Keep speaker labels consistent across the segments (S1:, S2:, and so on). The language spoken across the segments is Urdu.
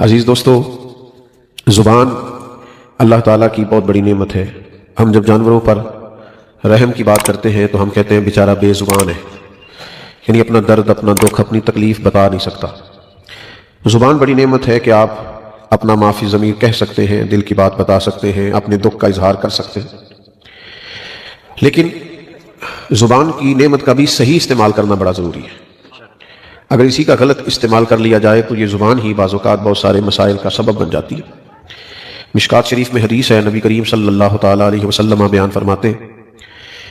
S1: عزیز دوستو، زبان اللہ تعالیٰ کی بہت بڑی نعمت ہے۔ ہم جب جانوروں پر رحم کی بات کرتے ہیں تو ہم کہتے ہیں بیچارہ بے زبان ہے، یعنی اپنا درد، اپنا دکھ، اپنی تکلیف بتا نہیں سکتا۔ زبان بڑی نعمت ہے کہ آپ اپنا ما فی الضمیر کہہ سکتے ہیں، دل کی بات بتا سکتے ہیں، اپنے دکھ کا اظہار کر سکتے ہیں، لیکن زبان کی نعمت کا بھی صحیح استعمال کرنا بڑا ضروری ہے۔ اگر اسی کا غلط استعمال کر لیا جائے تو یہ زبان ہی بعض اوقات بہت سارے مسائل کا سبب بن جاتی ہے۔ مشکات شریف میں حدیث ہے، نبی کریم صلی اللہ تعالیٰ علیہ وسلم بیان فرماتے ہیں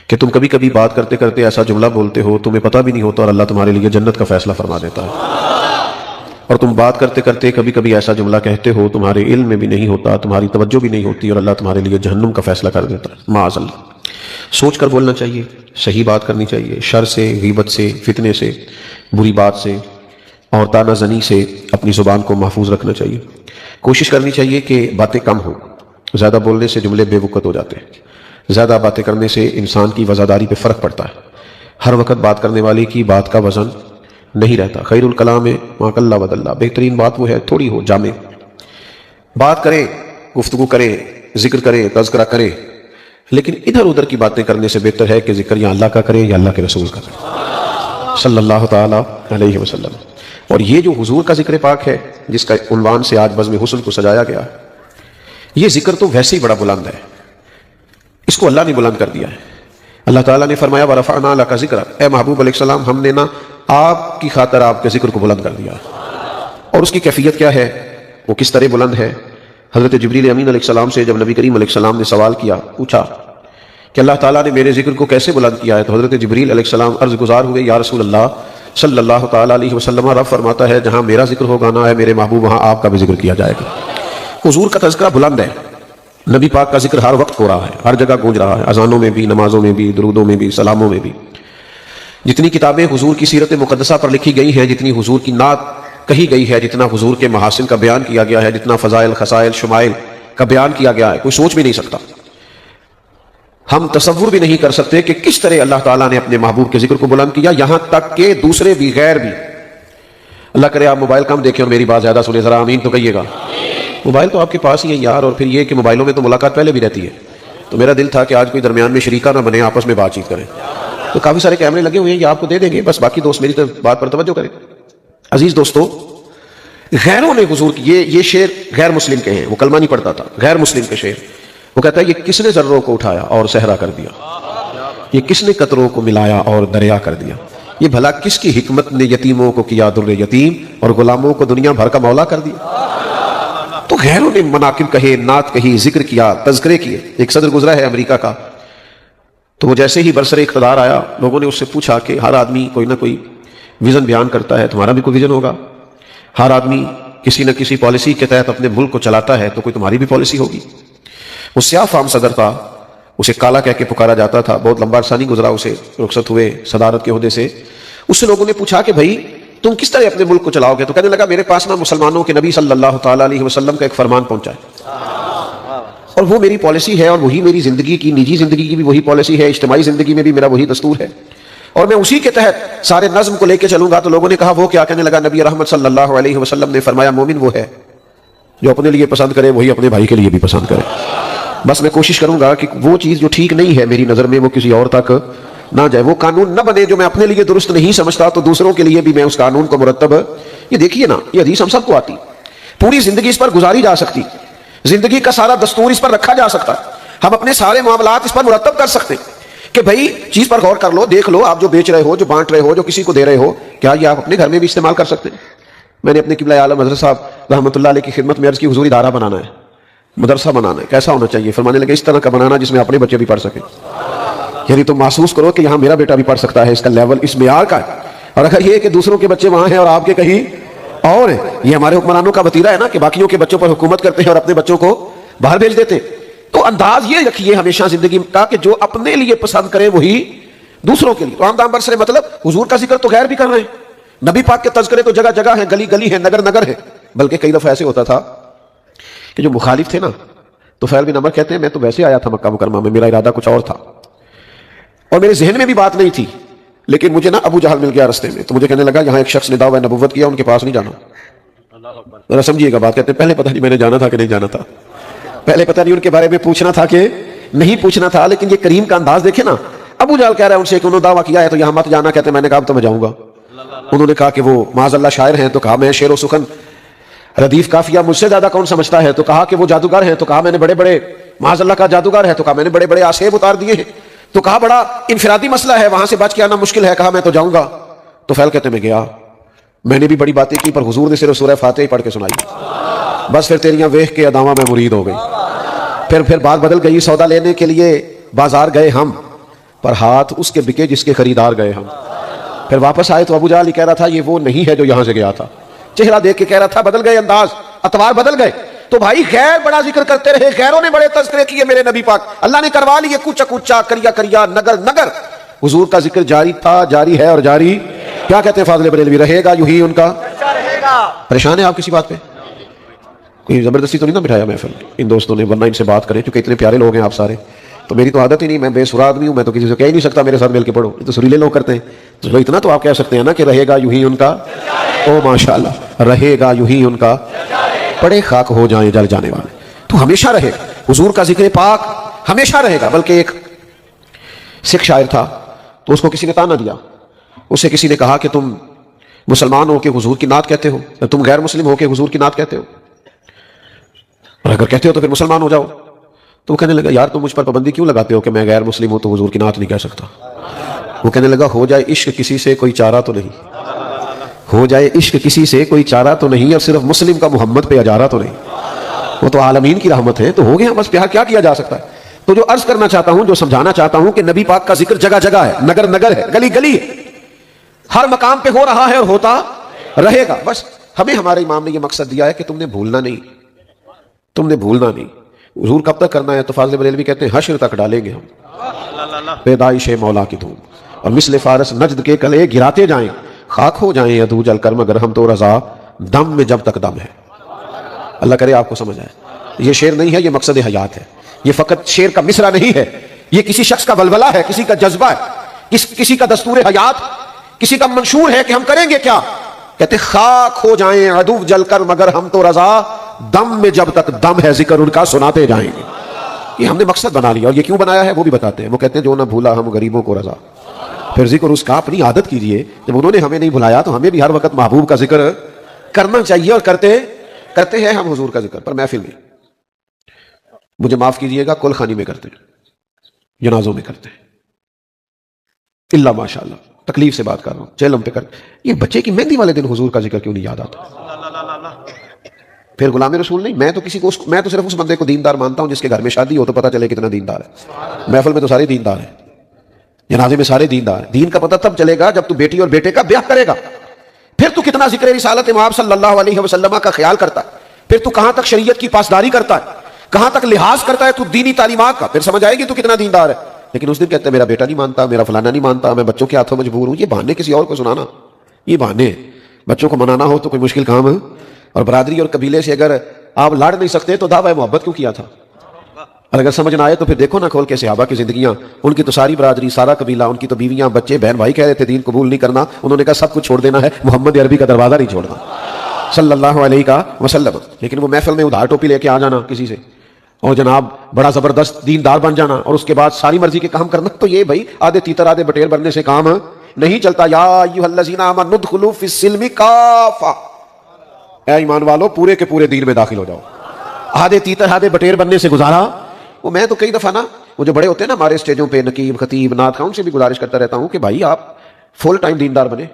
S1: کہ تم کبھی کبھی بات کرتے کرتے ایسا جملہ بولتے ہو تمہیں پتہ بھی نہیں ہوتا اور اللہ تمہارے لیے جنت کا فیصلہ فرما دیتا ہے، اور تم بات کرتے کرتے کبھی کبھی ایسا جملہ کہتے ہو تمہارے علم میں بھی نہیں ہوتا، تمہاری توجہ بھی نہیں ہوتی، اور اللہ تمہارے لیے جہنم کا فیصلہ کر دیتا ہے۔ معاذ اللہ۔ سوچ کر بولنا چاہیے، صحیح بات کرنی چاہیے، شر سے، غیبت سے، فتنے سے، بری بات سے اور طعنہ زنی سے اپنی زبان کو محفوظ رکھنا چاہیے۔ کوشش کرنی چاہیے کہ باتیں کم ہوں۔ زیادہ بولنے سے جملے بے وقت ہو جاتے ہیں، زیادہ باتیں کرنے سے انسان کی وزاداری پہ فرق پڑتا ہے۔ ہر وقت بات کرنے والے کی بات کا وزن نہیں رہتا۔ خیر الکلام ما قل ودل، بہترین بات وہ ہے تھوڑی ہو، جامع بات کرے، گفتگو کرے، ذکر کرے، تذکرہ کرے، لیکن ادھر ادھر کی باتیں کرنے سے بہتر ہے کہ ذکر یا اللہ کا کرے یا اللہ کے رسول کا کرے صلی اللہ تعالی علیہ وسلم۔ اور یہ جو حضور کا ذکر پاک ہے جس کا عنوان سے آج بزم حسن کو سجایا گیا، یہ ذکر تو ویسے ہی بڑا بلند ہے، اس کو اللہ نے بلند کر دیا ہے۔ اللہ تعالیٰ نے فرمایا وَرَفَعْنَا لَكَ ذِكْرَكَ، اے محبوب علیہ السلام ہم نے نا آپ کی خاطر آپ کے ذکر کو بلند کر دیا۔ اور اس کی کیفیت کیا ہے، وہ کس طرح بلند ہے؟ حضرت جبریل امین علیہ السلام سے جب نبی کریم علیہ السلام نے سوال کیا، پوچھا کہ اللہ تعالیٰ نے میرے ذکر کو کیسے بلند کیا ہے، تو حضرت جبریل علیہ السلام عرض گزار ہوئے یا رسول اللہ صلی اللہ تعالیٰ علیہ وسلم، رب فرماتا ہے جہاں میرا ذکر ہوگا نا ہے میرے محبوب، وہاں آپ کا بھی ذکر کیا جائے گا۔ حضور کا تذکرہ بلند ہے، نبی پاک کا ذکر ہر وقت ہو رہا ہے، ہر جگہ گونج رہا ہے، اذانوں میں بھی، نمازوں میں بھی، درودوں میں بھی، سلاموں میں بھی۔ جتنی کتابیں حضور کی سیرت مقدسہ پر لکھی گئی ہیں، جتنی حضور کی نعت کہی گئی ہے، جتنا حضور کے محاسن کا بیان کیا گیا ہے، جتنا فضائل، خصائل، شمائل کا بیان کیا گیا ہے، کوئی سوچ بھی نہیں سکتا۔ ہم تصور بھی نہیں کر سکتے کہ کس طرح اللہ تعالیٰ نے اپنے محبوب کے ذکر کو بلند کیا، یہاں تک کہ دوسرے بھی، غیر بھی۔ اللہ کرے آپ موبائل کم دیکھیں اور میری بات زیادہ سنیں، ذرا آمین تو کہیے گا۔ موبائل تو آپ کے پاس ہی ہے یار، اور پھر یہ کہ موبائلوں میں تو ملاقات پہلے بھی رہتی ہے، تو میرا دل تھا کہ آج کوئی درمیان میں شریکہ نہ بنے، آپس میں بات چیت کریں، تو کافی سارے کیمرے لگے ہوئے ہیں، یہ آپ کو دے دیں گے، بس باقی دوست میری بات پر توجہ کریں۔ عزیز دوستو، غیروں نے حضور کی یہ شعر غیر مسلم کے ہیں، وہ کلمہ نہیں پڑھتا تھا، غیر مسلم کے شعر، وہ کہتا ہے یہ کس نے ذروں کو اٹھایا اور صحرا کر دیا، یہ کس نے قطروں کو ملایا اور دریا کر دیا، یہ بھلا کس کی حکمت نے یتیموں کو کیا در یتیم اور غلاموں کو دنیا بھر کا مولا کر دیا۔ تو غیروں نے مناقب کہے، نعت کہی، ذکر کیا، تذکرے کیے۔ ایک صدر گزرا ہے امریکہ کا، تو وہ جیسے ہی برسر اقتدار آیا، لوگوں نے اس سے پوچھا کہ ہر آدمی کوئی نہ کوئی ویژن بیان کرتا ہے، تمہارا بھی کوئی ویژن ہوگا؟ ہر آدمی کسی نہ کسی پالیسی کے تحت اپنے ملک کو چلاتا ہے، تو کوئی تمہاری بھی پالیسی ہوگی؟ وہ سیاہ فام صدر تھا، اسے کالا کہہ کے پکارا جاتا تھا، بہت لمبا عرصہ نہیں گزرا اسے رخصت ہوئے صدارت کے عہدے سے۔ اس سے لوگوں نے پوچھا کہ بھائی تم کس طرح اپنے ملک کو چلاؤ گے؟ تو کہنے لگا میرے پاس نا مسلمانوں کے نبی صلی اللہ تعالیٰ علیہ وسلم کا ایک فرمان پہنچا ہے، اور وہ میری پالیسی ہے، اور وہی میری زندگی کی، نجی زندگی کی بھی وہی پالیسی ہے، اجتماعی زندگی میں بھی میرا وہی دستور ہے، اور میں اسی کے تحت سارے نظم کو لے کے چلوں گا۔ تو لوگوں نے کہا وہ کیا؟ کہنے لگا نبی رحمت صلی اللہ علیہ وسلم نے فرمایا مومن وہ ہے جو اپنے لیے پسند کرے وہی اپنے بھائی کے لیے بھی پسند کرے۔ بس میں کوشش کروں گا کہ وہ چیز جو ٹھیک نہیں ہے میری نظر میں وہ کسی اور تک نہ جائے، وہ قانون نہ بنے جو میں اپنے لیے درست نہیں سمجھتا، تو دوسروں کے لیے بھی میں اس قانون کو مرتب۔ یہ دیکھیے نا، یہ حدیث ہم سب کو آتی، پوری زندگی اس پر گزاری جا سکتی، زندگی کا سارا دستور اس پر رکھا جا سکتا، ہم اپنے سارے معاملات اس پر مرتب کر سکتے کہ بھائی چیز پر غور کر لو، دیکھ لو، آپ جو بیچ رہے ہو، جو بانٹ رہے ہو، جو کسی کو دے رہے ہو، کیا یہ آپ اپنے گھر میں بھی استعمال کر سکتے ہیں؟ میں نے اپنے قبلہ عالم حضرت صاحب رحمۃ اللہ علیہ کی خدمت میں عرض کی حضور ادارہ بنانا ہے، مدرسہ بنانا ہے، کیسا ہونا چاہیے؟ فرمانے لگے اس طرح کا بنانا جس میں اپنے بچے بھی پڑھ سکیں، یعنی تم محسوس کرو کہ یہاں میرا بیٹا بھی پڑھ سکتا ہے، اس کا لیول اس معیار کا ہے۔ اور اگر یہ کہ دوسروں کے بچے وہاں ہیں اور آپ کے کہیں اور ہیں، یہ ہمارے حکمرانوں کا وتیرہ ہے نا کہ باقیوں کے بچوں پر حکومت کرتے ہیں اور اپنے بچوں کو باہر بھیج دیتے ہیں۔ تو انداز یہ رکھیے ہمیشہ زندگی کا کہ جو اپنے لیے پسند کرے وہی دوسروں کے لیے۔ تو عام دام برسرے مطلب حضور کا ذکر تو غیر بھی کر رہے ہیں، نبی پاک کے تذکرے تو جگہ جگہ ہیں، گلی گلی ہیں، نگر نگر ہے۔ بلکہ کئی دفعہ ایسے ہوتا تھا کہ جو مخالف تھے نا، تو فیل بن عمر کہتے ہیں میں تو ویسے آیا تھا مکہ مکرمہ میں، میرا ارادہ کچھ اور تھا، اور میرے ذہن میں بھی بات نہیں تھی، لیکن مجھے نا ابو جہل مل گیا رستے میں، تو مجھے کہنے لگا یہاں ایک شخص نے دعویٰ نبوت کیا، ان کے پاس نہیں جانا۔ ذرا سمجھیے گا بات. کہتے ہیں پہلے پتہ نہیں میں نے جانا تھا کہ نہیں جانا تھا, پہلے پتہ نہیں ان کے بارے میں پوچھنا تھا کہ نہیں پوچھنا تھا. لیکن یہ کریم کا انداز دیکھیں نا. ابو جہل کہہ رہا ہے ان سے کہ انہوں نے دعویٰ کیا ہے تو یہاں مت جانا. کہتے ہیں میں نے کہا اب تو میں جاؤں گا. انہوں نے کہا کہ وہ معاذ اللہ شاعر ہیں, تو کہا میں شعر و سخن ردیف قافیہ مجھ سے زیادہ کون سمجھتا ہے. تو کہا کہ وہ جادوگر ہیں, تو کہا میں نے بڑے بڑے معاذ اللہ کا جادوگر ہے, تو کہا میں نے بڑے بڑے آسیب اتار دیے ہیں. تو کہا بڑا انفرادی مسئلہ ہے, وہاں سے بچ کے آنا مشکل ہے. کہا میں تو جاؤں گا. تو فیل کہتے میں گیا, میں نے بھی بڑی باتیں کی, پر حضور نے صرف سورہ فاتحہ پڑھ کے سنائی. بس پھر تیریاں ویخ کے اداواں میں مرید ہو گئی. پھر بات بدل گئی. سودا لینے کے لیے بازار گئے ہم, پر ہاتھ اس کے بکے جس کے خریدار گئے ہم. پھر واپس آئے تو ابو جہل کہہ رہا تھا یہ وہ نہیں ہے جو یہاں سے گیا تھا. چہرہ دیکھ کے کہہ رہا تھا بدل گئے انداز, اطوار بدل گئے. تو بھائی غیر بڑا ذکر کرتے رہے, غیروں نے بڑے تذکرے کیے میرے نبی پاک, اللہ نے کروا لیے کوچا کوچا, کریا کریا, نگر نگر. حضور کا ذکر جاری تھا, جاری ہے اور جاری. کیا کہتے ہیں فاضل بریلوی, رہے گا یوں ہی ان کا. پریشان ہے آپ کسی بات پہ؟ کوئی زبردستی تو نہیں نا بٹھایا محفل ان دوستوں نے, ورنہ ان سے بات کریں کیونکہ اتنے پیارے لوگ ہیں آپ سارے. تو میری تو عادت ہی نہیں, میں بے سرا آدمی ہوں, میں تو کسی سے کہہ ہی نہیں سکتا میرے ساتھ مل کے پڑھو. یہ تو سریلے لوگ کرتے ہیں. تو اتنا تو آپ کہہ سکتے ہیں نا کہ رہے گا یوں ہی ان کا. او ماشاءاللہ, رہے گا یوں ہی ان کا. پڑے خاک ہو جائیں جل جانے والے. تو ہمیشہ رہے گا حضور کا ذکر پاک, ہمیشہ رہے گا. بلکہ ایک سکھ شاعر تھا, تو اس کو کسی نے تانا دیا. اسے کسی نے کہا کہ تم مسلمان ہو کے حضور کی نعت کہتے ہو, تم غیر مسلم ہو کے حضور کی نعت کہتے ہو, اور اگر کہتے ہو تو پھر مسلمان ہو جاؤ. تو وہ کہنے لگا یار تم مجھ پر پابندی کیوں لگاتے ہو کہ میں غیر مسلم ہوں تو حضور کی نعت نہیں کہہ سکتا. وہ کہنے لگا ہو جائے عشق کسی سے کوئی چارہ تو نہیں, ہو جائے عشق کسی سے کوئی چارہ تو نہیں, اور صرف مسلم کا محمد پہ اجارہ تو نہیں. وہ تو عالمین کی رحمت ہے, تو ہو گیا بس, پیار کیا کیا جا سکتا ہے. تو جو عرض کرنا چاہتا ہوں, جو سمجھانا چاہتا ہوں کہ نبی پاک کا ذکر جگہ جگہ ہے, نگر نگر ہے, گلی گلی ہے, ہر مقام پہ ہو رہا ہے اور ہوتا رہے گا. بس ہمیں ہمارے امام نے یہ مقصد دیا ہے کہ تم نے بھولنا نہیں, تم نے بھولنا نہیں. حضور کب تک کرنا ہے؟ تو فاضل بریلوی کہتے ہیں حشر تک ڈالیں گے ہم پیدائش مولا کی دھوم, اور مثل فارس نجد کے کلے گراتے جائیں, خاک ہو جائیں ادو جل کر مگر ہم تو رضا دم میں جب تک دم ہے. اللہ کرے آپ کو سمجھ آئے. یہ شعر نہیں ہے, یہ مقصد حیات ہے. یہ فقط شعر کا مصرع نہیں ہے, یہ کسی شخص کا ولولہ ہے, کسی کا جذبہ ہے, کسی کا دستور حیات, کسی کا منشور ہے کہ ہم کریں گے کیا. کہتے خاک ہو جائیں عدو جل کر مگر ہم تو رضا دم میں جب تک دم ہے ذکر ان کا سناتے جائیں گے. یہ ہم نے مقصد بنا لیا, اور یہ کیوں بنایا ہے وہ بھی بتاتے ہیں. وہ کہتے ہیں جو نہ بھولا ہم غریبوں کو رضا. پھر ذکر اس کا اپنی عادت کیجئے, جب انہوں نے ہمیں نہیں بھلایا تو ہمیں بھی ہر وقت محبوب کا ذکر کرنا چاہیے, اور کرتے ہیں ہم حضور کا ذکر. پر محفل میں مجھے معاف کیجئے گا, کل خانی میں کرتے ہیں, جنازوں میں کرتے ہیں, اللہ ماشاءاللہ تکلیف سے بات کر رہا ہوں, چہلم پہ کر. یہ بچے کی مہندی والے دن حضور کا ذکر کیوں نہیں یاد آتا؟ پھر غلام رسول نہیں. میں تو صرف اس بندے کو دیندار مانتا ہوں جس کے گھر میں شادی ہو تو پتہ چلے کتنا دیندار ہے. محفل میں تو سارے دیندار ہیں, جنازے میں سارے دیندار ہیں. دین کا پتہ تب چلے گا جب تو بیٹی اور بیٹے کا بیاہ کرے گا. پھر تو کتنا ذکر رسالت امام صلی اللہ علیہ وسلم کا خیال کرتا ہے, پھر تو کہاں تک شریعت کی پاسداری کرتا ہے, کہاں تک لحاظ کرتا ہے تو دینی تعلیمات کا. پھر سمجھ آئے گی تو کتنا دیندار ہے. لیکن اس دن کہتے ہیں میرا بیٹا نہیں مانتا, میرا فلانا نہیں مانتا, میں بچوں کے ہاتھوں مجبور ہوں. یہ بہانے کسی اور کو سنانا, یہ بہانے. بچوں کو منانا ہو تو کوئی مشکل کام ہے, اور برادری اور قبیلے سے اگر آپ لڑ نہیں سکتے تو دعویٰ محبت کیوں کیا تھا؟ اور اگر سمجھ نہ آئے تو پھر دیکھو نہ کھول کے صحابہ کی زندگیاں, ان کی تو ساری برادری, سارا قبیلہ, ان کی تو بیویاں, بچے, بہن بھائی کہہ رہے تھے دین قبول نہیں کرنا, انہوں نے کہا سب کچھ چھوڑ دینا ہے, محمد عربی کا دروازہ نہیں چھوڑنا صلی اللہ علیہ وسلم. لیکن وہ محفل میں ادھار ٹوپی لے کے آ جانا کسی سے, اور جناب بڑا زبردست دیندار بن جانا, اور اس کے بعد ساری مرضی کے کام کرنا, تو یہ بھائی آدھے تیتر آدھے بٹیر بننے سے کام نہیں چلتا. یا ایھا الذین آمنوا ادخلوا فی السلم کافہ, اے ایمان والو پورے کے پورے دین میں داخل ہو جاؤ. آدھے تیتر آدھے بٹیر بننے سے گزارا. وہ میں تو کئی دفعہ نا, وہ جو بڑے ہوتے ہیں نا ہمارے اسٹیجوں پہ, نقیب, خطیب, نعت خواں, ان سے بھی گزارش کرتا رہتا ہوں کہ بھائی آپ فل ٹائم دیندار بنے.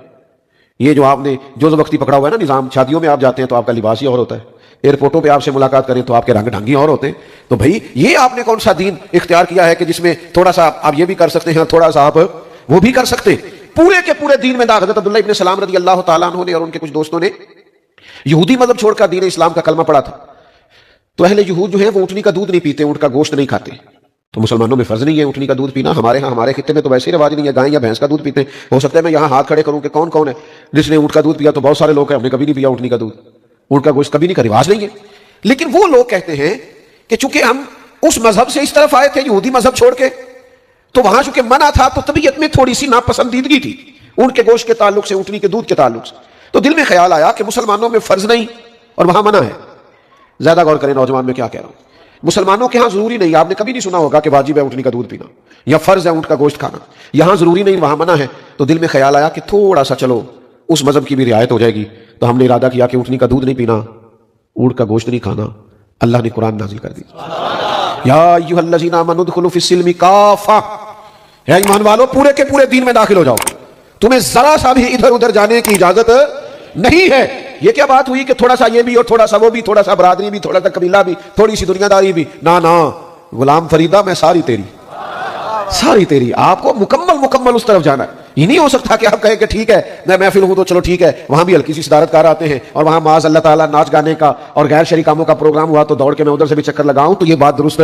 S1: یہ جو آپ نے جو وقتی پکڑا ہوا ہے نا نظام, شادیوں میں آپ جاتے ہیں تو آپ کا لباس ہی اور ہوتا ہے, ایئرپورٹوں پہ آپ سے ملاقات کریں تو آپ کے رنگ ڈھنگی اور ہوتے ہیں. تو بھائی یہ آپ نے کون سا دین اختیار کیا ہے کہ جس میں تھوڑا سا آپ یہ بھی کر سکتے ہیں, تھوڑا سا آپ وہ بھی کر سکتے. پورے کے پورے دین میں داخل. حضرت عبداللہ ابن سلام رضی اللہ تعالیٰ عنہ نے اور ان کے کچھ دوستوں نے یہودی مذہب چھوڑ کر دین اسلام کا کلمہ پڑھا تھا. تو اہل یہود جو ہیں وہ اونٹنی کا دودھ نہیں پیتے, اونٹ کا گوشت نہیں کھاتے. تو مسلمانوں میں فرض نہیں ہے اونٹنی کا دودھ پینا. ہمارے خطے میں تو ویسے ہی رواج نہیں ہے, گائے یا بھینس کا دودھ پیتے ہیں. ہو سکتا ہے میں یہاں ہاتھ کھڑے کروں کہ کون کون ہے جس نے اونٹ کا دودھ پیا, تو بہت سارے لوگ ہیں ہم نے کبھی نہیں پیا اونٹنی کا دودھ, اونٹ کا گوشت کبھی نہیں, کا رواج نہیں ہے. لیکن وہ لوگ کہتے ہیں کہ چونکہ ہم اس مذہب سے اس طرف آئے تھے یہودی مذہب چھوڑ کے, تو وہاں چونکہ منع تھا تو طبیعت میں تھوڑی سی ناپسندیدگی تھی اونٹ کے گوشت کے تعلق سے, اونٹنی کے دودھ کے تعلق سے. تو دل میں خیال آیا کہ مسلمانوں میں فرض نہیں اور وہاں منع ہے. زیادہ غور کریں نوجوان میں کیا کہہ رہا ہوں. مسلمانوں کے ہاں ضروری نہیں, آپ نے کبھی نہیں سنا ہوگا کہ واجب ہے اونٹنی کا دودھ پینا یا فرض ہے اونٹ کا گوشت کھانا. یہاں ضروری نہیں, وہاں منع ہے. تو دل میں خیال آیا کہ تھوڑا سا چلو اس مذہب کی بھی رعایت ہو جائے گی, تو ہم نے ارادہ کیا کہ اونٹنی کا دودھ نہیں پینا, اونٹ کا گوشت نہیں کھانا. اللہ نے قرآن نازل کر دی, یا ایھا الذین آمنوا ادخلوا فی السلم کافہ, اے ایمان والو پورے کے پورے دین میں داخل ہو جاؤ, تمہیں ذرا سا بھی ادھر ادھر جانے کی اجازت نہیں ہے. یہ کیا بات ہوئی کہ تھوڑا سا یہ بھی اور تھوڑا سا وہ بھی, تھوڑا سا برادری بھی, تھوڑا سا قبیلہ بھی, تھوڑی سی دنیا داری بھی؟ نا غلام فریدہ میں ساری تیری. آپ کو مکمل اس طرف جانا ہے. یہ نہیں ہو سکتا کہ آپ کہیں کہ ٹھیک ہے میں محفل ہوں تو چلو ٹھیک ہے, وہاں بھی ہلکی سی صدارت کار آتے ہیں اور وہاں معاذ اللہ تعالیٰ ناچ گانے کا اور غیر شرعی کاموں کا پروگرام ہوا تو دوڑ کے میں ادھر سے بھی چکر لگاؤں, تو یہ بات درست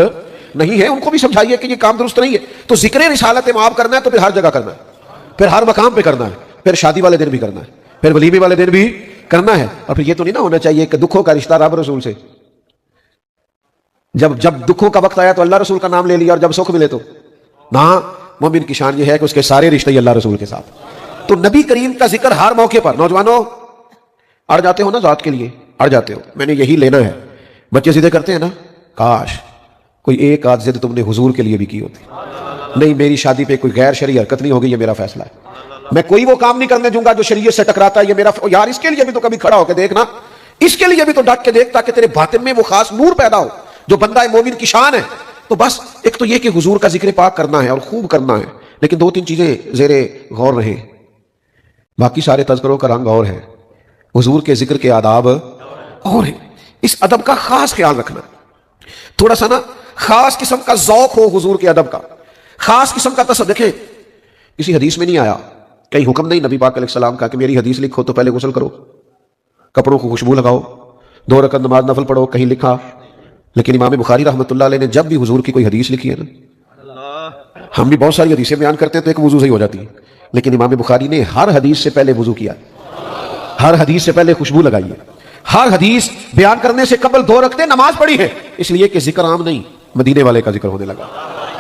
S1: نہیں ہے. ان کو بھی سمجھائیے کہ یہ کام درست نہیں ہے. تو ذکر رسالت معاف کرنا ہے تو پھر ہر جگہ کرنا ہے, پھر ہر مقام پہ کرنا ہے, پھر شادی والے دن بھی کرنا ہے, پھر ولیمے والے دن بھی کرنا ہے. اور پھر یہ تو نہیں نہ ہونا چاہیے کہ دکھوں کا رشتہ رب رسول سے, جب دکھوں کا وقت آیا تو اللہ رسول کا نام لے لیا اور جب سکھ ملے تو نہ. مومن کی شان یہ ہے کہ اس کے سارے رشتے ہی اللہ رسول کے ساتھ. تو نبی کریم کا ذکر ہر موقع پر. نوجوانوں اڑ جاتے ہو نا ذات کے لیے, اڑ جاتے ہو, میں نے یہی لینا ہے. بچے ضدیں کرتے ہیں نا, کاش کوئی ایک آدھ ضد تم نے حضور کے لیے بھی کی ہوتی. نہیں, میری شادی پہ کوئی غیر شرعی حرکت نہیں ہوگی, یہ میرا فیصلہ ہے. میں کوئی وہ کام نہیں کرنے دوں گا جو شریعت سے ٹکراتا ہے, یہ میرا. یار اس کے لیے بھی تو کبھی کھڑا ہو کے دیکھنا, اس کے لیے بھی تو ڈٹ کے دیکھ, تاکہ تیرے باطن میں وہ خاص نور پیدا ہو جو بندہ مومن کی شان ہے. تو بس ایک تو یہ کہ حضور کا ذکر پاک کرنا ہے اور خوب کرنا ہے, لیکن 2-3 چیزیں زیر غور رہیں. باقی سارے تذکروں کا رنگ اور ہے, حضور کے ذکر کے آداب اور ہیں. اس ادب کا خاص خیال رکھنا, تھوڑا سا نا خاص قسم کا ذوق ہو حضور کے ادب کا, خاص قسم کا تصور. دیکھیں کسی حدیث میں نہیں آیا, کہیں حکم نہیں نبی پاک علیہ السلام کا کہ میری حدیث لکھو تو پہلے غسل کرو, کپڑوں کو خوشبو لگاؤ, 2 رکعت نماز نفل پڑھو, کہیں لکھا. لیکن امام بخاری رحمۃ اللہ علیہ نے جب بھی حضور کی کوئی حدیث لکھی ہے نا, ہم بھی بہت ساری حدیثیں بیان کرتے ہیں تو ایک وضو سے ہی ہو جاتی ہے, لیکن امام بخاری نے ہر حدیث سے پہلے وضو کیا, ہر حدیث سے پہلے خوشبو لگائی ہے, ہر حدیث بیان کرنے سے قبل 2 رکعتیں نماز پڑھی ہے. اس لیے کہ ذکر عام نہیں, مدینے والے کا ذکر ہونے لگا,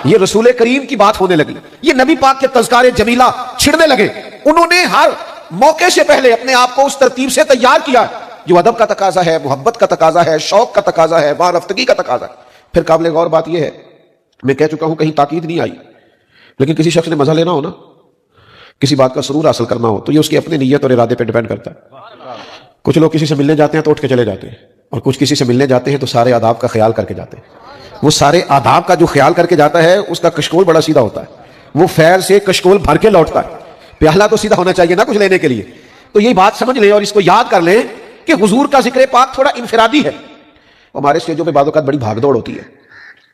S1: یہ رسول کریم کی بات ہونے لگی, یہ نبی پاک کے تذکارے جمیلہ چھڑنے لگے. انہوں نے ہر موقع سے پہلے اپنے آپ کو اس ترتیب سے تیار کیا جو ادب کا تقاضا ہے, محبت کا تقاضا ہے, شوق کا تقاضا ہے, وارفتگی کا تقاضا ہے. پھر قابل غور بات یہ ہے, میں کہہ چکا ہوں کہیں تاکید نہیں آئی, لیکن کسی شخص نے مزہ لینا ہو نا, کسی بات کا سرور حاصل کرنا ہو, تو یہ اس کی اپنی نیت اور ارادے پہ ڈیپینڈ کرتا ہے. کچھ لوگ کسی سے ملنے جاتے ہیں تو اٹھ کے چلے جاتے ہیں, اور کچھ کسی سے ملنے جاتے ہیں تو سارے آداب کا خیال کر کے جاتے ہیں. وہ سارے آداب کا جو خیال کر کے جاتا ہے اس کا کشکول بڑا سیدھا ہوتا ہے, وہ فیل سے کشکول بھر کے لوٹتا ہے. پیالہ تو سیدھا ہونا چاہیے نا کچھ لینے کے لیے. تو یہی بات سمجھ لیں اور اس کو یاد کر لیں کہ حضور کا ذکر پاک تھوڑا انفرادی ہے. ہمارے اسٹیجوں پہ بعض اوقات بڑی بھاگ دوڑ ہوتی ہے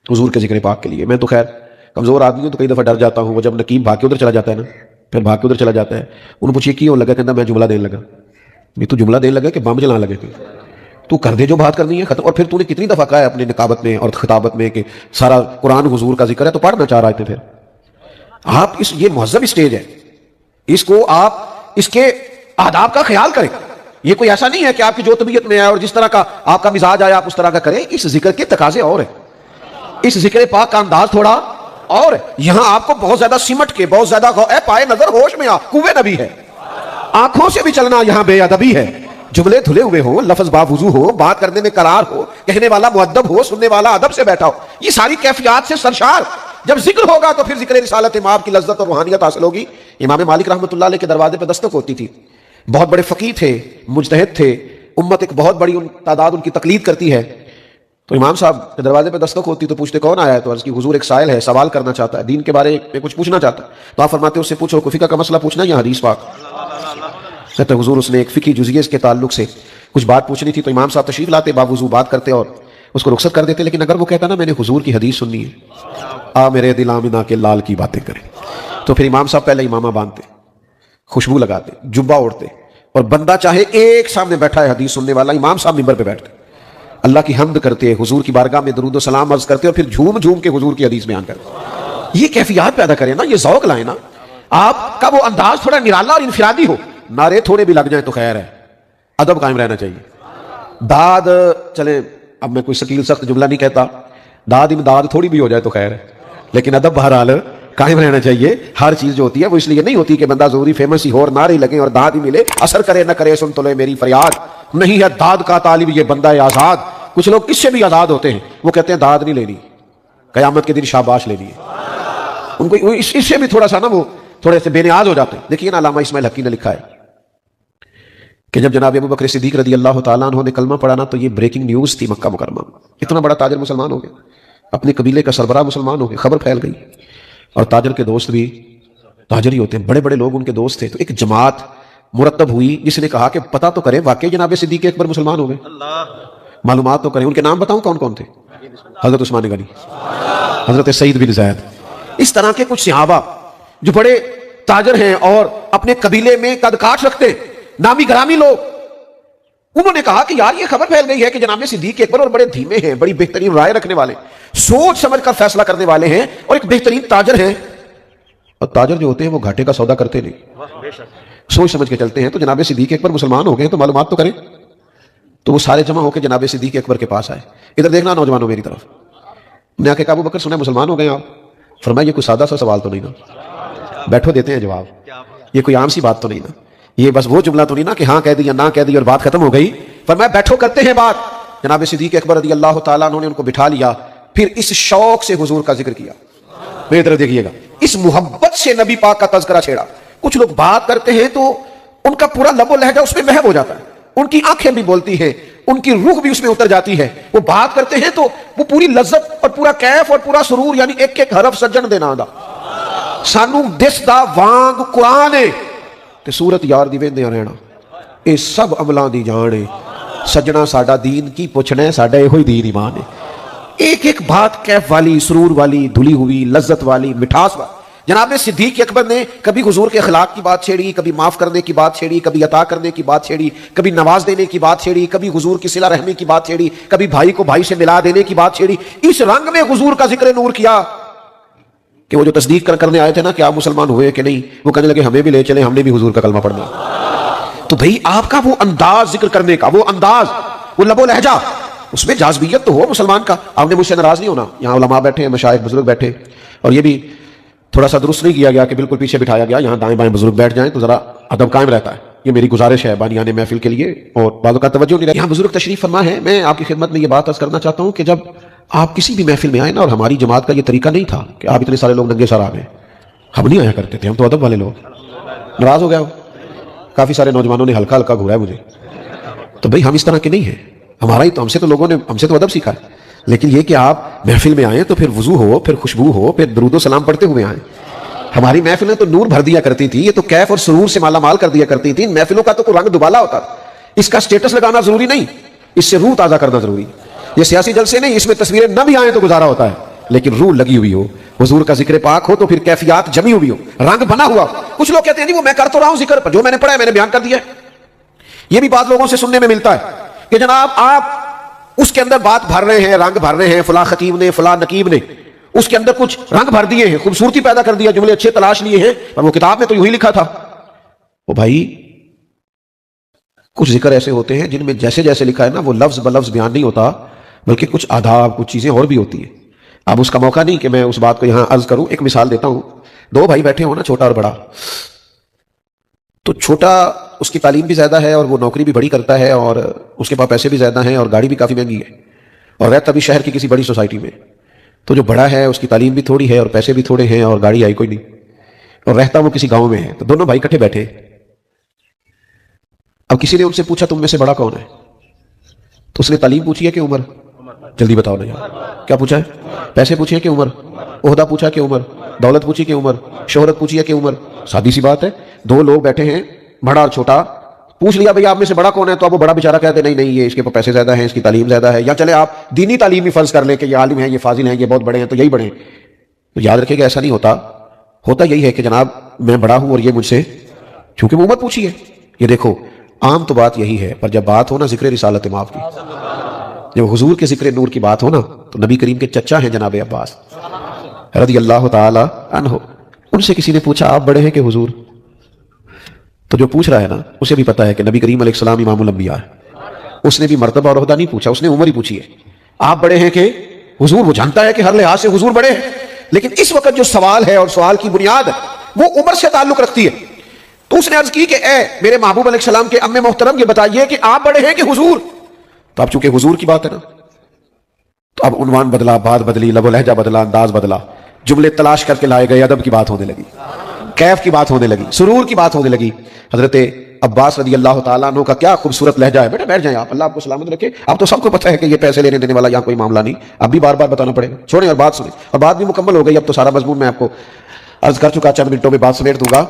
S1: حضور کے ذکر پاک کے لیے. میں تو خیر کمزور آدمی ہوں تو کئی دفعہ ڈر جاتا ہوں. وہ جب نقیب بھاگ کے ادھر چلا جاتا ہے نا, پھر بھاگ کے ادھر چلا جاتا ہے, انہوں پوچھیے کی ہو لگا, کہتا میں جملہ دینے لگا. بھی تو جملہ دینے لگا کہ بم جلانے لگے, تو کر دے جو بات کرنی ہے ختم. اور پھر تو نے کتنی دفعہ کہا ہے اپنی نقابت میں اور خطابت میں کہ سارا قرآن حضور کا ذکر ہے, تو پڑھنا چاہ رہے تھے. پھر آپ یہ مہذب اسٹیج ہے, اس کو آپ اس کے آداب کا خیال کریں. یہ کوئی ایسا نہیں ہے کہ آپ کی جو طبیعت میں آئے اور جس طرح کا آپ کا مزاج آیا آپ اس طرح کا کریں. اس ذکر کے تقاضے اور ہیں, اس ذکر پاک کا انداز تھوڑا اور ہے. یہاں آپ کو بہت زیادہ سمٹ کے, بہت زیادہ پائے نظر ہوش میں کوے نبی ہے, آنکھوں سے بھی چلنا یہاں بے ادبی ہے. جملے دھلے ہوئے ہو, لفظ باوضو ہو, بات کرنے میں قرار ہو, کہنے والا مؤدب ہو, سننے والا ادب سے بیٹھا ہو. یہ ساری کیفیات سے سرشار جب ذکر ہوگا تو پھر ذکر رسالت مآب کی لذت اور روحانیت حاصل ہوگی. امام مالک رحمۃ اللہ علیہ کے دروازے پہ دستک ہوتی تھی. بہت بڑے فقیہ تھے, مجتہد تھے, امت ایک بہت بڑی تعداد ان کی تقلید کرتی ہے. تو امام صاحب کے دروازے پہ دستک ہوتی تو پوچھتے کون آیا ہے, تو عرض کی حضور ایک سائل ہے, سوال کرنا چاہتا ہے, دین کے بارے میں کچھ پوچھنا چاہتا ہے. تو آپ فرماتے اس سے پوچھو, فقہ کا مسئلہ پوچھنا یا حدیث پاک. کہتے حضور اس نے ایک فقہی جزئیے کے تعلق سے کچھ بات پوچھنی تھی. تو امام صاحب تشریف لاتے, باوضو بات کرتے اور اس کو رخصت کر دیتے. لیکن اگر وہ کہتا نا میں نے حضور کی حدیث سننی ہے, آ میرے دل آمنہ کے لال کی باتیں کریں, تو پھر امام صاحب پہلے امامہ باندھتے, خوشبو لگاتے, جبہ اوڑھتے, اور بندہ چاہے ایک سامنے بیٹھا ہے حدیث سننے والا, امام صاحب منبر پہ بیٹھتے, اللہ کی حمد کرتے, حضور کی بارگاہ میں درود و سلام عرض کرتے, اور پھر جھوم جھوم کے حضور کی حدیث بیان کرتے. یہ کیفیات پیدا کریں نا, یہ ذوق لائیں نا. آپ کا وہ انداز تھوڑا نرالا اور انفرادی ہو. نعرے تھوڑے بھی لگ جائیں تو خیر ہے, ادب قائم رہنا چاہیے. داد چلیں, اب میں کوئی ثقیل سخت جملہ نہیں کہتا, داد امداد تھوڑی بھی ہو جائے تو خیر ہے, لیکن ادب بہرحال قائم رہنا چاہیے. ہر چیز جو ہوتی ہے وہ اس لیے نہیں ہوتی کہ بندہ ضروری فیمس ہی ہو اور نعرے لگے اور داد ہی ملے, اثر کرے نہ کرے سن تو لے میری فریاد. نہیں ہے داد کا طالب یہ بندہ آزاد. کچھ لوگ کس سے بھی آزاد ہوتے ہیں, وہ کہتے ہیں داد نہیں لینی, قیامت کے دن شاباش لینی ہے. ان کو اس سے بھی تھوڑا سا نا وہ تھوڑے سے بے نیاز ہو جاتے ہیں. دیکھیے نا علامہ اسماعیل حقی نے لکھا ہے کہ جب جناب ابو بکر صدیق رضی اللہ تعالیٰ عنہ نے کلمہ پڑھا نا تو یہ بریکنگ نیوز تھی مکہ مکرمہ. اتنا بڑا تاجر مسلمان ہو گیا, اپنے قبیلے کا سربراہ مسلمان ہو گیا, خبر پھیل گئی. اور تاجر کے دوست بھی تاجر ہی ہوتے ہیں, بڑے بڑے لوگ ان کے دوست تھے. تو ایک جماعت مرتب ہوئی جس نے کہا کہ پتہ تو کریں واقعی جناب صدیق اکبر مسلمان ہو گئے, معلومات تو کریں. ان کے نام بتاؤں کون کون تھے؟ حضرت عثمان غنی, حضرت سعید بن زید. اس طرح کے کچھ صحابہ جو بڑے تاجر ہیں اور اپنے قبیلے میں قد کاٹ رکھتے ہیں, نامی گرامی لوگ, انہوں نے کہا کہ یار یہ خبر پھیل گئی ہے کہ جناب صدیق اکبر, اور بڑے دھیمے ہیں, بڑی بہترین رائے رکھنے والے, سوچ سمجھ کر فیصلہ کرنے والے ہیں, اور ایک بہترین تاجر ہیں. اور تاجر جو ہوتے ہیں وہ گھاٹے کا سودا کرتے نہیں, سوچ سمجھ کے چلتے ہیں. تو جناب صدیق اکبر مسلمان ہو گئے تو معلومات تو کریں. تو وہ سارے جمع ہو کے جناب صدیق اکبر کے پاس آئے. ادھر دیکھنا نوجوانوں میری طرف. میں آ کے ابو بکر سنا مسلمان ہو گئے آپ. فرمایا یہ کوئی سادہ سا سوال تو نہیں نا, بیٹھو دیتے ہیں جواب. یہ کوئی عام سی بات تو نہیں نا, یہ بس وہ جملہ تو نہیں نا کہ ہاں کہہ دیا نہ کہہ دی اور بات ختم ہو گئی. فرمایا بیٹھو کرتے ہیں بات. جناب صدیق اکبر رضی اللہ تعالیٰ عنہ نے ان کو بٹھا لیا, پھر اس شوق سے حضور کا ذکر کیا. میری طرف دیکھیے گا, اس محبت سے نبی پاک کا تذکرہ چھیڑا. کچھ لوگ بات کرتے ہیں تو ان کا پورا لب و لہجہ اس میں محو ہو جاتا ہے, ان کی آنکھیں بھی بولتی ہیں, ان کی روح بھی اس میں اتر جاتی ہے. وہ بات کرتے ہیں تو وہ پوری لذت اور پورا کیف اور پورا سرور, یعنی ایک ایک حرف سجن دینا دا سانو دس دا وانگ قرآن ہے تے صورت یار دی ویندے رہنا, اے سب عملاں دی جان ہے. سجنا ساڈا دین کی پوچھنا ہے, ساڈا ایہی دین ایمان ہے. ایک ایک بات کیف والی, سرور والی, دھلی ہوئی, لذت والی, مٹھاس والی. جناب صدیق اکبر نے کبھی حضور کے اخلاق کی بات چھیڑی, کبھی معاف کرنے کی بات چھیڑی, کبھی عطا کرنے کی بات چھیڑی, کبھی نواز دینے کی بات چھیڑی, کبھی حضور کی صلہ رحمی کی بات چھیڑی, کبھی بھائی کو بھائی سے ملا دینے کی بات چھیڑی. اس رنگ میں حضور کا ذکر نور کیا کہ وہ جو تصدیق کرنے آئے تھے نا کہ آپ مسلمان ہوئے کہ نہیں, وہ کہنے لگے ہمیں بھی لے چلیں, ہم نے بھی حضور کا کلمہ پڑھنا. تو بھئی آپ کا وہ انداز ذکر کرنے کا, وہ انداز, وہ لب و لہجہ, اس میں جاذبیت تو ہو مسلمان کا. آپ نے مجھ سے ناراض نہیں ہونا. یہاں علماء بیٹھے ہیں, مشائخ بزرگ بیٹھے, اور یہ بھی تھوڑا سا درست نہیں کیا گیا کہ بالکل پیچھے بٹھایا گیا. یہاں دائیں بائیں بزرگ بیٹھ جائیں تو ذرا ادب قائم رہتا ہے. یہ میری گزارش ہے بانیان محفل کے لیے, اور بعضوں کا توجہ نہیں رہتا. یہاں بزرگ تشریف فرما ہے. میں آپ کی خدمت میں یہ بات عرض کرنا چاہتا ہوں کہ جب آپ کسی بھی محفل میں آئے نا, اور ہماری جماعت کا یہ طریقہ نہیں تھا کہ آپ اتنے سارے لوگ ننگے سر آ گئے, ہم نہیں آیا کرتے تھے, ہم تو ادب والے لوگ. ناراض ہو گیا ہو, کافی سارے نوجوانوں نے ہلکا ہلکا گھورایا مجھے. تو بھئی ہم اس طرح کے نہیں ہیں. ہمارا ہی تو, ہم سے تو لوگوں نے ہم سے تو ادب سیکھا ہے. لیکن یہ کہ آپ محفل میں آئیں تو پھر وضو ہو, پھر خوشبو ہو, پھر درود و سلام پڑھتے ہوئے آئیں. ہماری محفلیں تو نور بھر دیا کرتی تھی, یہ تو کیف اور سرور سے مالا مال کر دیا کرتی تھی. ان محفلوں کا تو کوئی رنگ دبالا ہوتا تھا. اس کا سٹیٹس لگانا ضروری نہیں, اس سے روح تازہ کرنا ضروری. یہ سیاسی جلسے نہیں, اس میں تصویریں نہ بھی آئیں تو گزارا ہوتا ہے, لیکن روح لگی ہوئی ہو, حضور کا ذکر پاک ہو تو پھر کیفیات جمی ہوئی ہو, رنگ بنا ہوا. کچھ لوگ کہتے ہیں جی وہ میں کر تو رہا ہوں ذکر, پر جو میں نے پڑھا ہے میں نے بیان کر دیا. یہ بھی بعض لوگوں سے سننے میں ملتا ہے کہ جناب آپ اس کے اندر بات بھر رہے ہیں, رنگ بھر رہے ہیں, فلاں خطیب نے, فلاں نقیب نے اس کے اندر کچھ رنگ بھر دیے ہیں, خوبصورتی پیدا کر دیا, جملے اچھے تلاش لیے ہیں, پر وہ کتاب میں تو یوں ہی لکھا تھا. وہ بھائی کچھ ذکر ایسے ہوتے ہیں جن میں جیسے جیسے لکھا ہے نا وہ لفظ بلفظ بیان نہیں ہوتا, بلکہ کچھ آداب, کچھ چیزیں اور بھی ہوتی ہیں. اب اس کا موقع نہیں کہ میں اس بات کو یہاں عرض کروں. ایک مثال دیتا ہوں. دو بھائی بیٹھے ہو نا, چھوٹا اور بڑا, تو چھوٹا اس کی تعلیم بھی زیادہ ہے اور وہ نوکری بھی بڑی کرتا ہے اور اس کے پاس پیسے بھی زیادہ ہیں اور گاڑی بھی کافی مہنگی ہے, اور رہتا بھی شہر کی کسی بڑی سوسائٹی میں. تو جو بڑا ہے اس کی تعلیم بھی تھوڑی ہے اور پیسے بھی تھوڑے ہیں اور گاڑی آئی کوئی نہیں, اور رہتا وہ کسی گاؤں میں ہے. تو دونوں بھائی اکٹھے بیٹھے. اب کسی نے ان سے پوچھا تم میں سے بڑا کون ہے؟ تو اس نے تعلیم پوچھی ہے کہ عمر؟ جلدی بتاؤ نا یار, کیا پوچھا ہے؟ پیسے پوچھے کہ عمر؟ عہدہ پوچھا کہ عمر؟ دولت پوچھی کہ عمر؟ شہرت پوچھی ہے کہ عمر؟ سادی سی بات ہے. دو لوگ بیٹھے ہیں, بڑا اور چھوٹا. پوچھ لیا بھئی آپ میں سے بڑا کون ہے, تو اب وہ بڑا بیچارہ کہتے نہیں یہ اس کے پاس پیسے زیادہ ہیں, اس کی تعلیم زیادہ ہے. یا چلے آپ دینی تعلیم بھی فرض کر لیں کہ یہ عالم ہیں, یہ فاضل ہیں, یہ بہت بڑے ہیں, تو یہی بڑے ہیں. تو یاد رکھے گا ایسا نہیں ہوتا. ہوتا یہی ہے کہ جناب میں بڑا ہوں اور یہ مجھ سے, چونکہ وہ عمر پوچھی ہے. یہ دیکھو عام تو بات یہی ہے, پر جب بات ہو نا ذکر رسالت مآب کی, جب حضور کے ذکر نور کی بات ہو نا, تو نبی کریم کے چچا ہیں جناب عباس رضی اللہ تعالی عنہ. ان سے کسی نے پوچھا آپ بڑے ہیں کہ حضور؟ تو جو پوچھ رہا ہے نا اسے بھی پتا ہے کہ نبی کریم علیہ السلام امام الانبیاء ہے. اس نے بھی مرتبہ اور عہدہ نہیں پوچھا, اس نے عمر ہی پوچھی ہے. آپ بڑے ہیں کہ حضور؟ وہ جانتا ہے کہ ہر لحاظ سے حضور بڑے ہیں, لیکن اس وقت جو سوال ہے اور سوال کی بنیاد وہ عمر سے تعلق رکھتی ہے. تو اس نے عرض کی کہ اے میرے محبوب علیہ السلام کے ام محترم، یہ بتائیے کہ آپ بڑے ہیں کہ حضور؟ تو اب چونکہ حضور کی بات ہے نا، تو اب عنوان بدلا، بات بدلی، لب و لہجہ بدلا، انداز بدلا، جملے تلاش کر کے لائے گئے، ادب کی بات ہونے لگی، کیف کی بات ہونے لگی، سرور کی بات ہونے لگی. حضرت عباس رضی اللہ تعالیٰ عنہ کا کیا خوبصورت لہجہ ہے. بیٹا بیٹھ جائیں آپ، اللہ آپ کو سلامت رکھے. اب تو سب کو پتہ ہے کہ یہ پیسے لینے دینے والا یہاں کوئی معاملہ نہیں، اب بھی بار بار بتانا پڑے گا. چھوڑیں اور بات سنیں، اور بات بھی مکمل ہو گئی. اب تو سارا مضمون میں آپ کو عرض کر چکا، چند منٹوں میں بات سمیٹ دوں گا.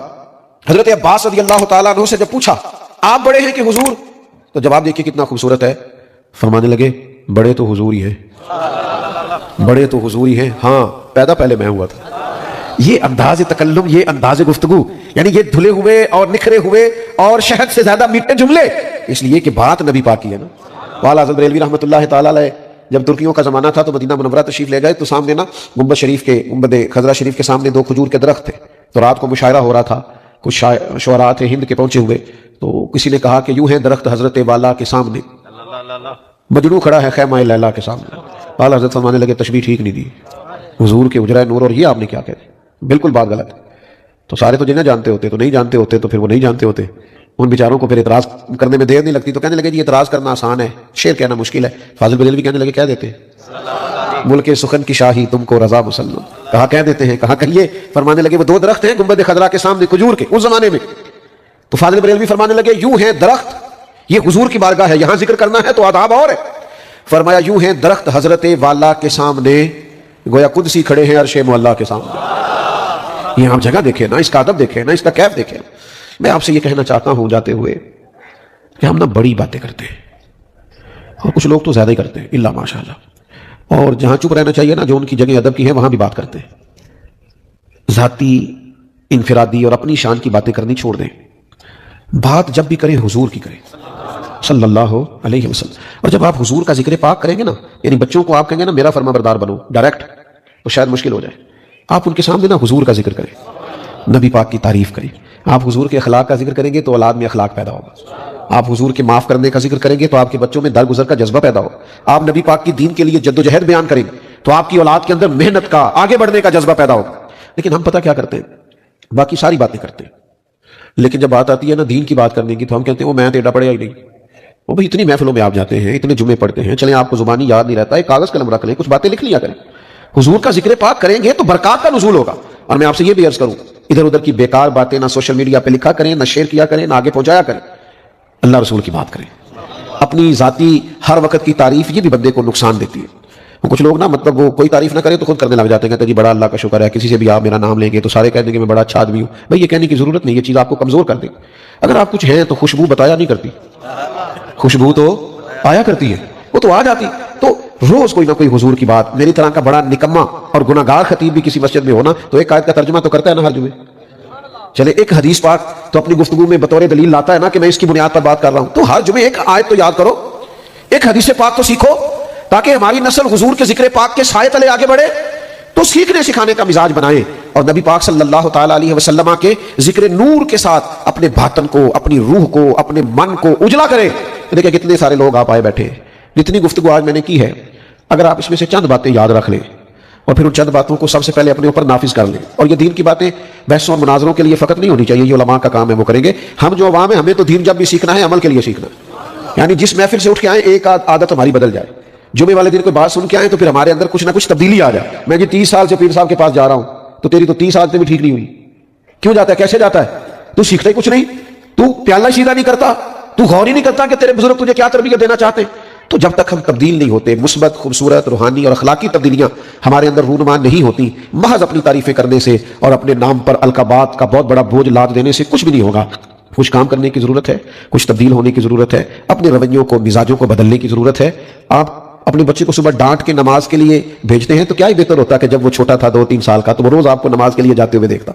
S1: حضرت عباس رضی اللہ تعالیٰ عنہ سے جب پوچھا آپ بڑے ہیں کہ حضور، تو جواب دیکھیے کتنا خوبصورت ہے. فرمانے لگے بڑے تو حضور ہی ہیں، بڑے تو حضور ہی ہیں، ہاں پیدا پہلے میں ہوا تھا. یہ انداز تکلم، یہ انداز گفتگو، یعنی یہ دھلے ہوئے اور نکھرے ہوئے اور شہد سے زیادہ میٹھے جملے، اس لیے کہ بات نبی پاک کی ہے نا. والا حضرت بریلوی رحمۃ اللہ تعالیٰ علیہ جب ترکیوں کا زمانہ تھا تو مدینہ منورہ تشریف لے گئے، تو سامنے نا گنبد شریف کے، گنبد خضرا شریف کے سامنے 2 کھجور کے درخت تھے. تو رات کو مشاعرہ ہو رہا تھا، کچھ شعراء تھے ہند کے پہنچے ہوئے. تو کسی نے کہا کہ یوں ہے درخت حضرت والا کے سامنے، مجنو کھڑا ہے خیمہ لیلا کے سامنے. والا حضرت فرمانے لگے تشبیہ ٹھیک نہیں دی، حضور کے حجرہ نور، اور یہ آپ نے کیا کہہ دی، بالکل بات غلط ہے. تو سارے تو جنہیں جانتے ہوتے، تو نہیں جانتے ہوتے تو پھر وہ نہیں جانتے ہوتے. ان بیچاروں کو پھر اعتراض کرنے میں دیر نہیں لگتی، تو کہنے لگے جی اعتراض کرنا آسان ہے، شعر کہنا مشکل ہے. فاضل بریلوی کہنے لگے کہہ دیتے ہیں ملک سخن کی شاہی تم کو رضا مسلم، کہا کہہ دیتے ہیں، کہا کہیے. فرمانے لگے وہ 2 درخت ہیں گنبد خضرا کے سامنے کھجور کے اس زمانے میں. تو فاضل بریلوی فرمانے لگے یوں ہے درخت، یہ حضور کی بارگاہ ہے، یہاں ذکر کرنا ہے تو آداب اور ہے. فرمایا یوں ہے درخت حضرت والا کے سامنے، گویا قدسی کھڑے ہیں عرش مولا کے سامنے. یہ آپ جگہ دیکھیں نا، اس کا ادب دیکھیں نا، اس کا کیف دیکھیں. میں آپ سے یہ کہنا چاہتا ہوں جاتے ہوئے کہ ہم نا بڑی باتیں کرتے ہیں، اور کچھ لوگ تو زیادہ ہی کرتے ہیں الا ماشاء اللہ. اور جہاں چپ رہنا چاہیے نا، جو ان کی جگہ ادب کی ہے وہاں بھی بات کرتے ہیں. ذاتی، انفرادی اور اپنی شان کی باتیں کرنی چھوڑ دیں. بات جب بھی کریں حضور کی کریں صلی اللہ علیہ وسلم. اور جب آپ حضور کا ذکر پاک کریں گے نا، یعنی بچوں کو آپ کہیں گے نا میرا فرما بردار بنو ڈائریکٹ، تو شاید مشکل ہو جائے. آپ ان کے سامنے نا حضور کا ذکر کریں، نبی پاک کی تعریف کریں. آپ حضور کے اخلاق کا ذکر کریں گے تو اولاد میں اخلاق پیدا ہوگا. آپ حضور کے معاف کرنے کا ذکر کریں گے تو آپ کے بچوں میں درگزر کا جذبہ پیدا ہوگا. آپ نبی پاک کی دین کے لیے جد و جہد بیان کریں گے تو آپ کی اولاد کے اندر محنت کا، آگے بڑھنے کا جذبہ پیدا ہوگا. لیکن ہم پتہ کیا کرتے ہیں، باقی ساری باتیں کرتے ہیں، لیکن جب بات آتی ہے نا دین کی بات کرنے کی تو ہم کہتے ہیں وہ میں ٹیڑھا پڑے ہی نہیں. وہ بھائی اتنی محفلوں میں آپ جاتے ہیں، اتنے جمعے پڑھتے ہیں، چلیں آپ کو زبانی یاد نہیں رہتا، ایک کاغذ قلم رکھ لیں، کچھ باتیں لکھ لیا کریں. حضور کا ذکر پاک کریں گے تو برکات کا نزول ہوگا. اور میں آپ سے یہ بھی عرض کروں، ادھر ادھر کی بیکار باتیں نہ سوشل میڈیا پہ لکھا کریں، نہ شیئر کیا کریں، نہ آگے پہنچایا کریں. اللہ رسول کی بات کریں. اپنی ذاتی ہر وقت کی تعریف یہ بھی بندے کو نقصان دیتی ہے. کچھ لوگ نا مطلب وہ کوئی تعریف نہ کرے تو خود کرنے لگ جاتے ہیں، کہتے ہیں جی بڑا اللہ کا شکر ہے. کسی سے بھی آپ میرا نام لیں گے تو سارے کہہ دیں گے میں بڑا اچھا آدمی ہوں. بھائی یہ کہنے کی ضرورت نہیں، یہ چیز آپ کو کمزور کر دے گی. اگر آپ کچھ ہیں تو خوشبو بتایا نہیں کرتی، خوشبو تو آیا کرتی ہے، وہ تو آ جاتی. تو روز کوئی نہ کوئی حضور کی بات. میری طرح کا بڑا نکما اور گناہ گار خطیب بھی کسی مسجد میں ہونا تو ایک آیت کا ترجمہ تو کرتا ہے نا ہر جمعے. چلے ایک حدیث پاک تو اپنی گفتگو میں بطور دلیل لاتا ہے نا کہ میں اس کی بنیاد پر بات کر رہا ہوں. تو ہر جمعے ایک آیت تو یاد کرو، ایک حدیث پاک تو سیکھو، تاکہ ہماری نسل حضور کے ذکر پاک کے سائے تلے آگے بڑھے. تو سیکھنے سکھانے کا مزاج بنائیں اور نبی پاک صلی اللہ تعالیٰ علیہ وسلم کے ذکر نور کے ساتھ اپنے باطن کو، اپنی روح کو، اپنے من کو اجلا کریں. دیکھیں کتنے سارے لوگ آپ آئے بیٹھے ہیں. جتنی گفتگو آج میں نے کی ہے، اگر آپ اس میں سے چند باتیں یاد رکھ لیں اور پھر ان چند باتوں کو سب سے پہلے اپنے اوپر نافذ کر لیں. اور یہ دین کی باتیں بحثوں اور مناظروں کے لیے فقط نہیں ہونی چاہیے، یہ علماء کا کام ہے، وہ کریں گے. ہم جو عوام ہیں ہمیں تو دین جب بھی سیکھنا ہے عمل کے لیے سیکھنا ہے. یعنی جس محفل سے اٹھ کے آئیں ایک عادت ہماری بدل جائے. جمعے والے دن کوئی بات سن کے آئیں تو پھر ہمارے اندر کچھ نہ کچھ تبدیلی آ جائے. میں جی 30 سال سے پیر صاحب کے پاس جا رہا ہوں، تو تیری تو 30 عادتیں بھی ٹھیک نہیں ہوئی. کیوں جاتا ہے، کیسے جاتا ہے؟ تو سیکھتا ہی کچھ نہیں، تو پیالہ سیدھا نہیں کرتا، تو غور ہی نہیں کرتا کہ تیرے بزرگ تجھے کیا تربیت دینا چاہتے ہیں. تو جب تک ہم تبدیل نہیں ہوتے، مثبت، خوبصورت، روحانی اور اخلاقی تبدیلیاں ہمارے اندر رونما نہیں ہوتی، محض اپنی تعریفیں کرنے سے اور اپنے نام پر القابات کا بہت بڑا بوجھ لاد دینے سے کچھ بھی نہیں ہوگا. کچھ کام کرنے کی ضرورت ہے، کچھ تبدیل ہونے کی ضرورت ہے، اپنے رویوں کو، مزاجوں کو بدلنے کی ضرورت ہے. آپ اپنے بچے کو صبح ڈانٹ کے نماز کے لیے بھیجتے ہیں تو کیا ہی بہتر ہوتا کہ جب وہ چھوٹا تھا 2-3 سال کا تو وہ روز آپ کو نماز کے لیے جاتے ہوئے دیکھتا.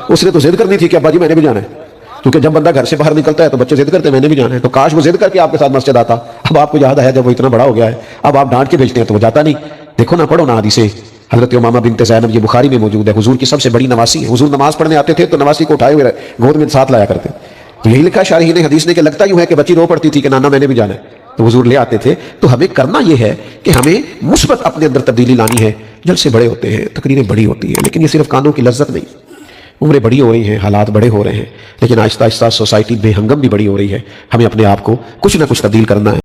S1: اس نے تو ضد کرنی تھی کہ ابا جی میں نے بھی جانا ہے، کیونکہ جب بندہ گھر سے باہر نکلتا ہے تو بچے ضد کرتے ہیں میں نے بھی جانا ہے. تو کاش وہ ضد کر کے آپ کے ساتھ مسجد آتا. اب آپ کو یاد آیا جب وہ اتنا بڑا ہو گیا ہے، اب آپ ڈانٹ کے بھیجتے ہیں تو وہ جاتا نہیں. دیکھو نا، پڑھو نا حدیث حضرت امامہ بنت زینب، یہ بخاری میں موجود ہے، حضور کی سب سے بڑی نواسی ہے. حضور نماز پڑھنے آتے تھے تو نواسی کو اٹھائے ہوئے گود میں ساتھ لایا کرتے. تو یہی لکھا شارحین حدیث نے کہ لگتا یوں ہے کہ بچی رو پڑتی تھی کہ نانا میں نے بھی جانا ہے، تو حضور لے آتے تھے. تو ہمیں کرنا یہ ہے کہ ہمیں مثبت اپنے اندر تبدیلی لانی ہے. جلسے بڑے ہوتے ہیں، تقریریں بڑی ہوتی ہیں، لیکن یہ صرف کانوں کی لذت نہیں، عمریں بڑی ہو رہی ہیں، حالات بڑے ہو رہے ہیں، لیکن آہستہ آہستہ سوسائٹی بے ہنگم بھی بڑی ہو رہی ہے. ہمیں اپنے آپ کو کچھ نہ کچھ تبدیل کرنا ہے.